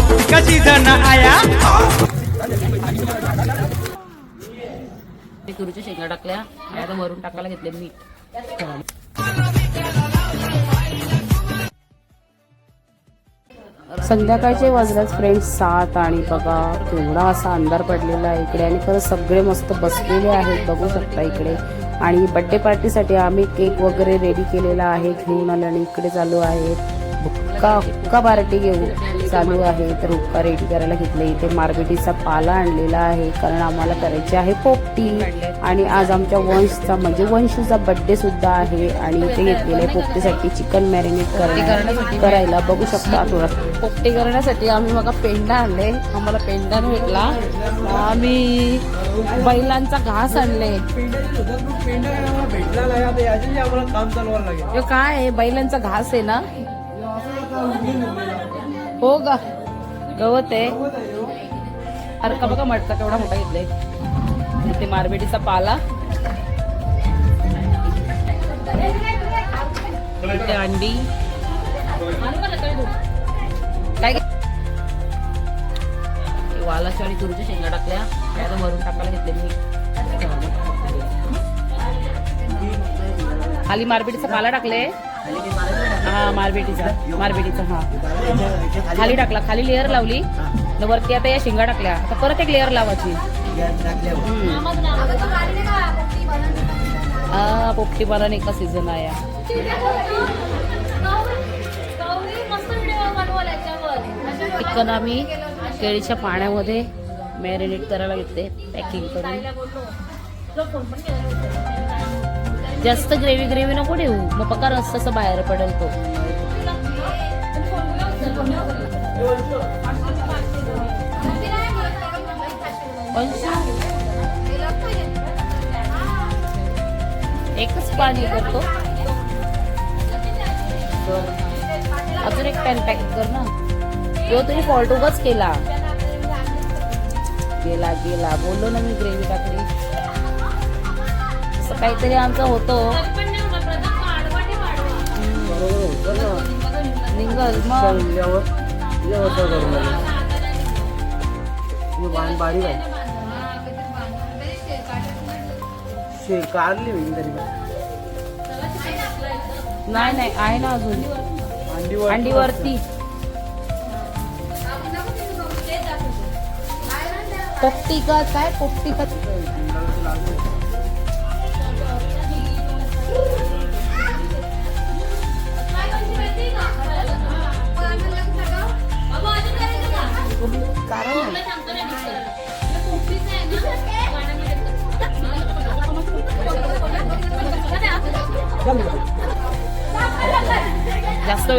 कशी जण आया तुरीच्या शेंगा टाकल्या आणि आता वरून टाकायला घेतले मीठ. संध्याकाळचे वाजल्याच फ्रेंड्स 7 आणि बघा केवढा असा अंधार पडलेला आहे इकडे आणि खरं सगळे मस्त बसलेले आहेत बघू शकता इकडे. आणि बर्थडे पार्टीसाठी आम्ही केक वगैरे रेडी केलेला आहे घेऊन आलो आणि इकडे चालू आहे हुक्का पार्टी घेऊन चालू आहे. तर हुक्का रेडी करायला घेतले. इथे मारबेटीचा पाला आणलेला आहे कारण आम्हाला करायची आहे पोपटी आणि आज आमच्या वंशचा म्हणजे वंशचा बर्थडे सुद्धा आहे आणि इथे घेतलेले पोपटीसाठी चिकन मॅरिनेट करायला बघू शकता. थोडा पोपटी करण्यासाठी आम्ही मग पेंडा आणले. आम्हाला पेंडा भेटला. आम्ही बैलांचा घास आणले. काय आहे बैलांचा घास आहे ना. हो गा गवत आहे. अरे का बघा मटका केवढा मोठा घेतलाय. इथे मारबेटीचा पाला, इथे अंडी काय वालाच्या आणि तुरीच्या शेंगा टाकल्या आता वरून टाकायला घेतले मी. खाली मारबेटीचा पाला टाकले. हा मारबेटीचा हा खाली टाकला. खाली लेअर लावली वरती आता या शेंगा टाकल्या. आता परत एक लेअर लावायची. हा पोपटी बनवणे एका सीझन आहे. चिकन आम्ही केळीच्या पाण्यामध्ये मॅरिनेट करायला घेतले पॅकिंग करून. जास्त ग्रेव्ही नको ठेवू मग पका रस्सा बाहेर पडेल तो. एकच पाणी करतो. अजून एक पॅन पॅक कर ना. तो तुम्ही फॉल्ट उगाच केला. गेला बोललो ना मी ग्रेव्ही टाकली. असं काहीतरी आमचं होतो. निघल नाही आहे ना अजून अंडीवरती. पोपटी का काय पोपटी का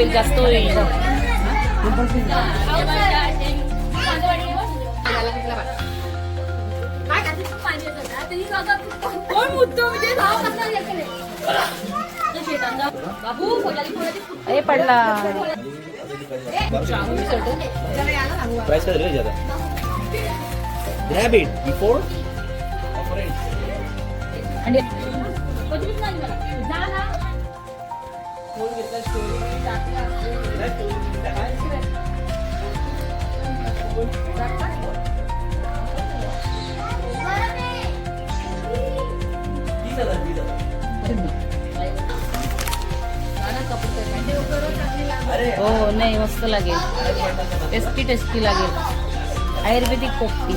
जास्त होईल अरे पडला. प्राइस का रेट ज्यादा. ग्रैब इट बिफोर हो नाही मस्त लागेल. टेस्टी लागेल. आयुर्वेदिक पोपटी.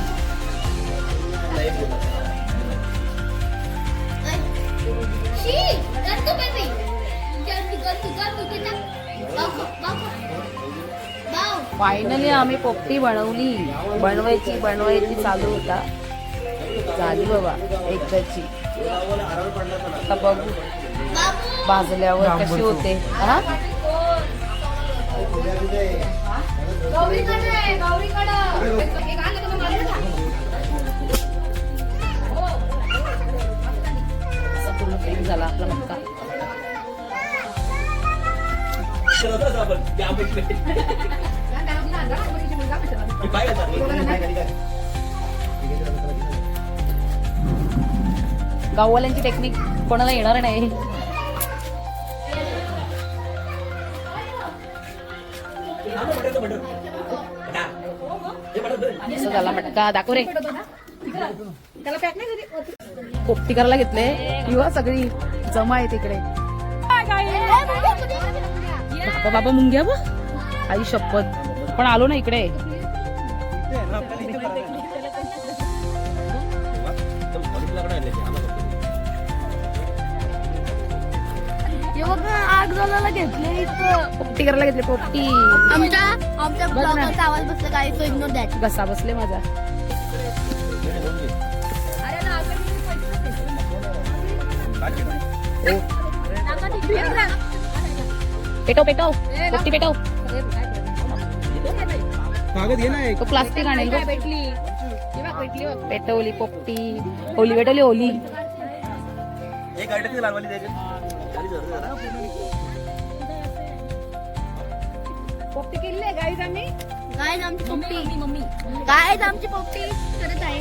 फायनली आम्ही पोपटी बनवायची चालू होता. झाली बाबा एकदाची. आता बघू भाजल्यावर कशी होते. हा पूर्ण फ्रेम झाला आपला मक्का. गाववाल्यांची टेक्निक कोणाला येणार नाही. असं झाला मटका दाखव रे. पोपटी करायला घेतले किंवा सगळी जमा आहे तिकडे. बाबा मुंग्या बा आई शपथ. पण आलो ना इकडे. आग जळायला घेतले इथं. पोपटी करायला घेतले पोपटी. आमच्या ब्लॉगरचा आवाज बसला काय तो इग्नोर द्यायची. घसा बसले माझा. पेटव पेटव पोपटी पेटव. कागद घे ना. तो प्लास्टिक आणेल बघ. पेटवली पोपटी. होली पेटवली होली. एक गाडी लागवली द्यायची. पोपटी केली आहे गाईज आम्ही. गाईज आमची पोपटी. गाईज आमची पोपटी करत आहे.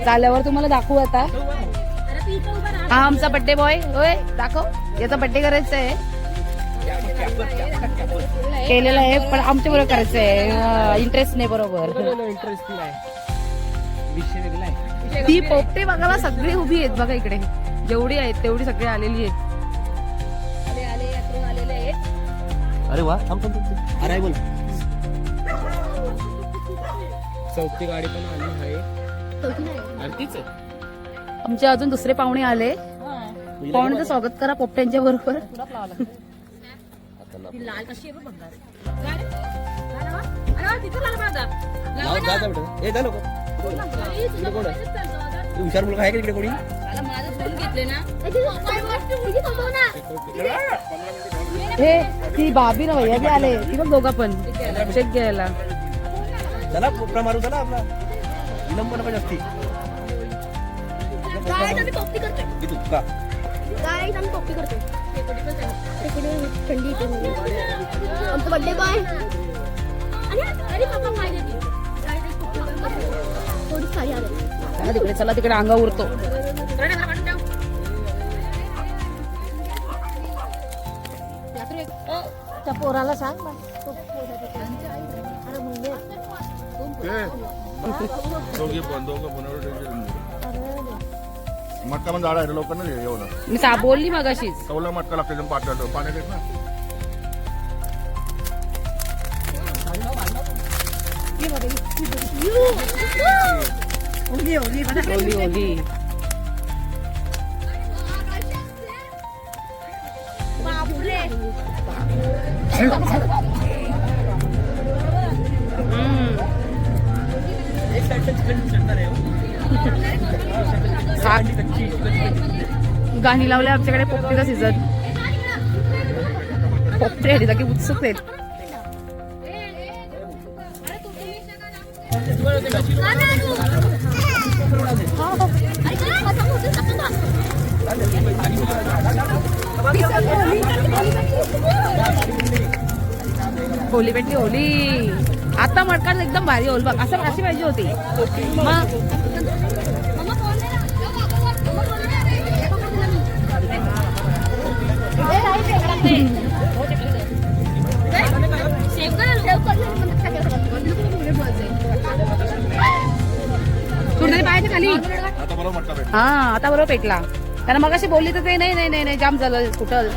झाल्यावर तुम्हाला दाखवू आता. हा आमचा बर्थडे बॉय. होय दाखव. याचा बर्थडे करायचा आहे. केलेला आहे पण आमच्या बरोबर करायचं आहे. इंटरेस्ट नाही बरोबर. इंटरेस्ट नाही. विषय वेगळा आहे. ती पोपटे बघायला सगळी उभी आहेत बघा इकडे. जेवढी आहेत तेवढी सगळी आलेली आहेत. अरे वा. अरे बोल. चौथी गाडी पण आली आहे. तीच आहे. आमचे अजून दुसरे पाहुणे आले. पाहुण्याचं स्वागत करा पोपट्यांच्या बरोबर. लाल कशी आहे बघ. हुशार मुलगा आहे का तिकडे कोणी. हे ती बाबी ना भैया बी आले. ती बघ दोघा पण चेक घ्यायला. चला पोपटा मारू. चला आपला विलंब पण असती. गाईज आम्ही पोपटी करतोय. किती का गाईज आम्ही पोपटी करतोय. थंडी आमचं बर्थडे बॉय. अरे पप्पा पाहिजे थोडी खाली आले. चला तिकडे अंगा उरतो. त्या पोराला सांग. मटका पण झाड आहे लोकांना एवढं मी बोलली मगाशीच. कवला मटका लागते पाठवतो पाण्यात येत ना. ओली ओली. गाणी लावले आमच्याकडे पोपटीचा सीझन. पोपटे की उत्सुक आहेत. होली भेटली होली. आता मटका एकदम भारी होल बघ. असं अशी पाहिजे होती मग. पाहायचं खाली. हा आता बरोबर पेटला. त्यांना मग अशी बोलली तर ते नाही नाही नाही जाम झालं कुठं.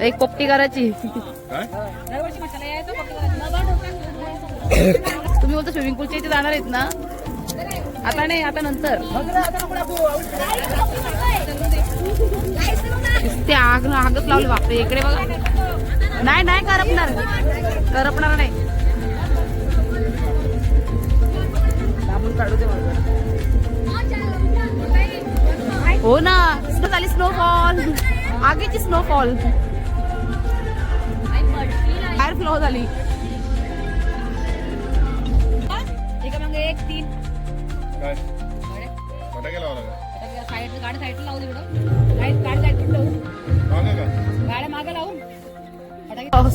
एक पोपटी करायची. तुम्ही बोलता स्विमिंग पूलच्या इथे जाणार आहेत ना. आता नाही आता नंतर. ते आगच लावले बापरे. इकडे बघा. नाही नाही करपणार करपणार नाही. दाबून काढू दे मला. हो ना स्नो झाली. स्नोफॉल आगीची स्नोफॉल. एअर फ्लो झाली. एक 3 काय फटाके लावा लागला. गाडी साईडला लावू दे. गाडी साईडला लावू. मागं का गाड्या मागे लावून.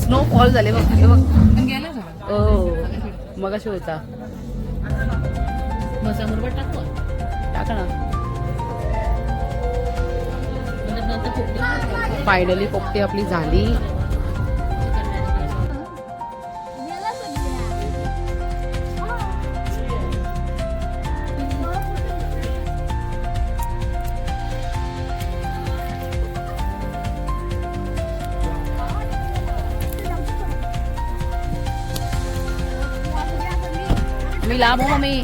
स्नोफॉल झाले बघ. हे बघ. हो मगाशी होता. टाका ना. फायनली पोपटी आपली झाली. मी लांब हो मी.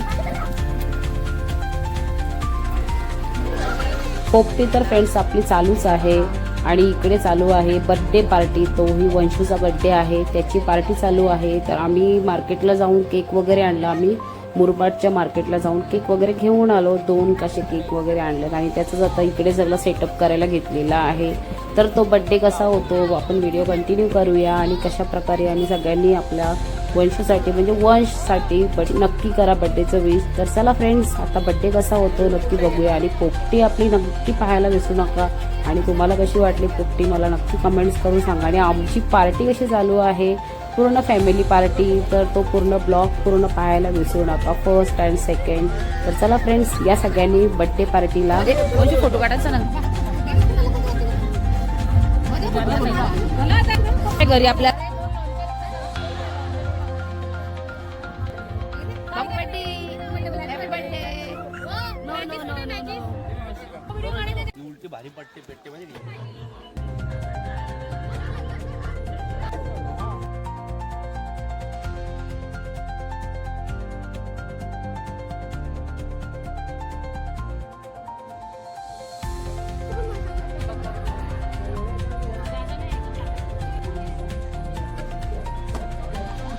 पोपटी तर फ्रेंड्स आपली चालूच आहे आणि इकडे चालू आहे बर्थडे पार्टी. तोही वंशूचा बर्थडे आहे, त्याची पार्टी चालू आहे. तर आम्ही मार्केटला जाऊन केक वगैरे आणला. आम्ही मुरबाडच्या मार्केटला जाऊन केक वगैरे घेऊन आलो. 2 कसे केक वगैरे आणलेत आणि त्याचंच आता इकडे सगळं सेटअप करायला घेतलेला आहे. तर तो बर्थडे कसा होतो आपण व्हिडिओ कंटिन्यू करूया आणि कशा प्रकारे आम्ही सगळ्यांनी आपल्या वंशूसाठी म्हणजे वंशसाठी नक्की करा बर्थडेचं विश. तर चला फ्रेंड्स आता बर्थडे कसा होतो नक्की बघूया आणि पोपटी आपली नक्की पाहायला विसरू नका. आणि तुम्हाला कशी वाटली पोपटी मला नक्की कमेंट्स करून सांगा. आणि आमची पार्टी कशी चालू आहे पूर्ण फॅमिली पार्टी, तर तो पूर्ण ब्लॉग पूर्ण पाहायला विसरू नका, फर्स्ट अँड सेकंड. तर चला फ्रेंड्स या सगळ्यांनी बर्थडे पार्टीला फोटो काढायचा ना घरी आपल्या. उलटी भारी पट्टे पेट्टे मध्ये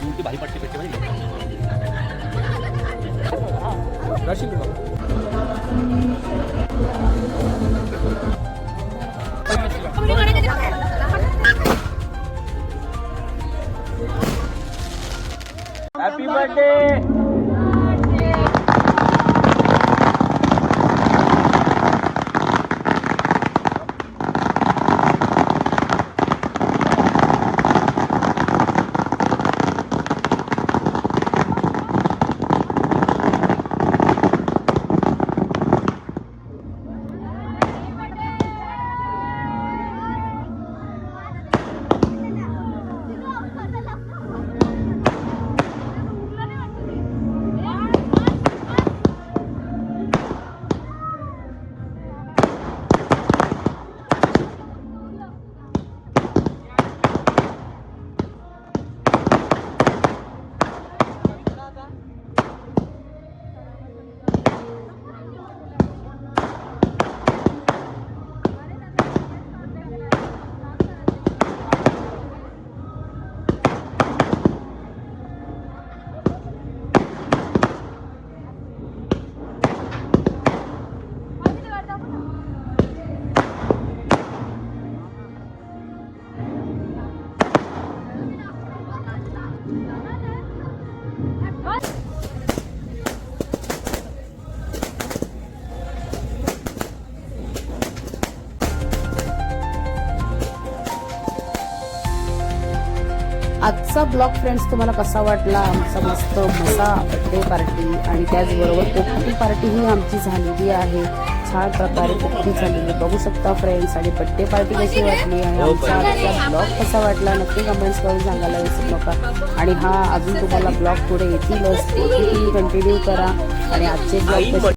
उलटी भारी पट्टे पेट्टे मध्ये हॅपी बर्थडे. आजचा ब्लॉग फ्रेंड्स तुम्हाला कसा वाटला. आमचा मस्त मजा बर्थडे पार्टी आणि त्याचबरोबर पोपटी पार्टी ही आमची झालेली आहे. छान प्रकारे पोपटी झालेली बघू शकता फ्रेंड्स. आणि बर्थडे पार्टी कशी वाटली आणि आमचा आजचा ब्लॉग कसा वाटला नक्की कमेंट्स करून सांगायला विसरू नका. आणि हा अजून तुम्हाला ब्लॉग पुढे येतीलच, कंटिन्यू करा. आणि आजचे ब्लॉग